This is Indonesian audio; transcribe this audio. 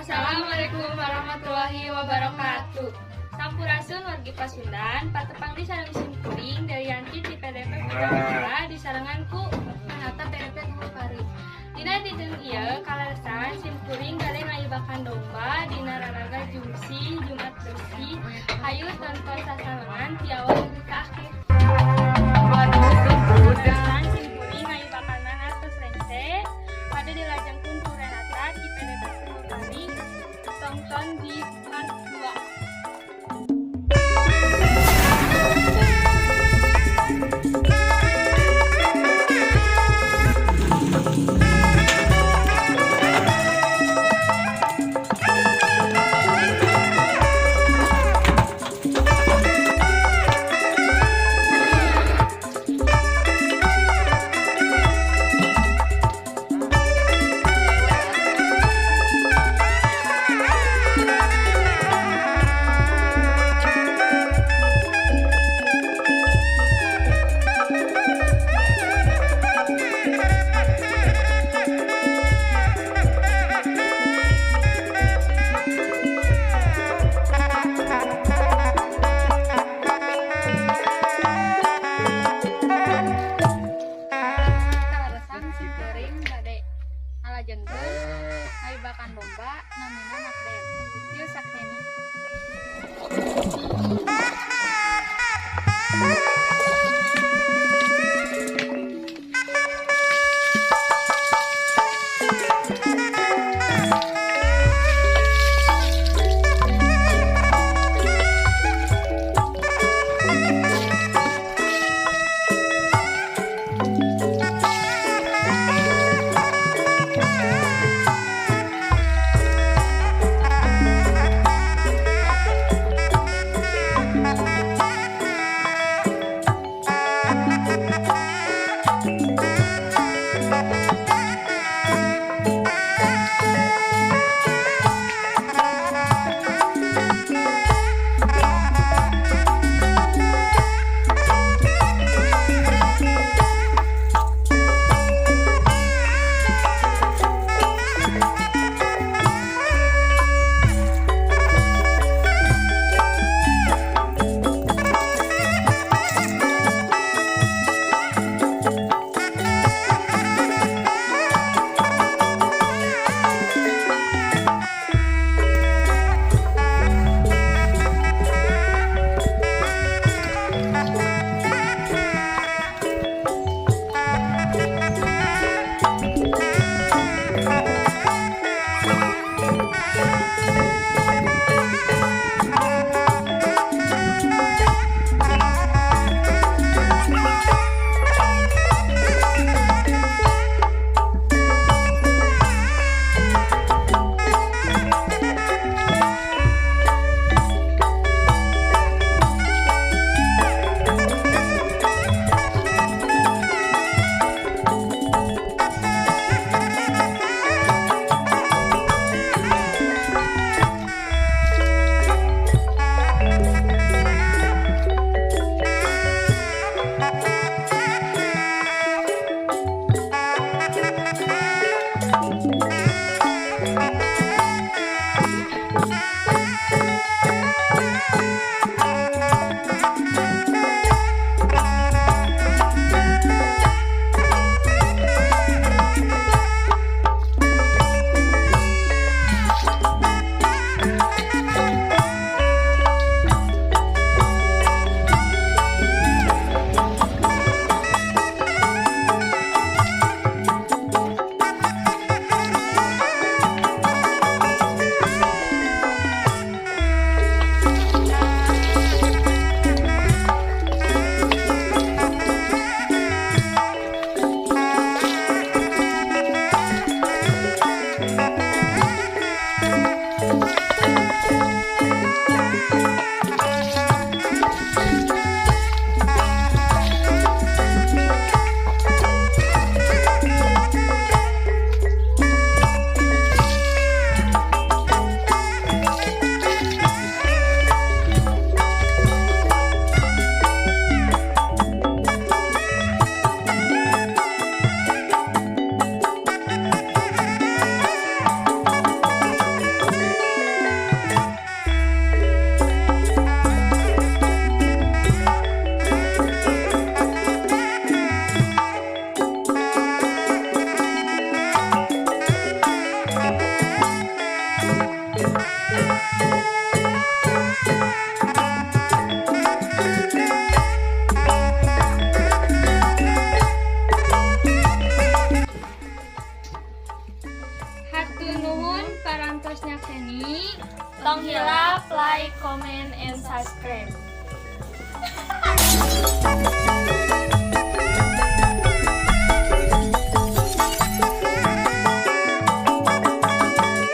Assalamualaikum warahmatullahi wabarakatuh. Sampurasun wargi Pasundan, patepang di sareng simkuring dari Yanti di PDP Pedra di sarenganku Manata PDP Tuhupari. Dina dinten ieu kalaresan simkuring gale ngayibakan domba dina raraga jungsi Jumat Bersih. Hayu tonton sasalengan ti awal nepi ka akhir. Kalaresan simkuring ngayibakanan atus rente pada dilajengkeun ku Renata di PDP Tuhupari. Tonton di part 2. Ngayibakan domba namina Nakden. Yuk sakseni. comment, and subscribe.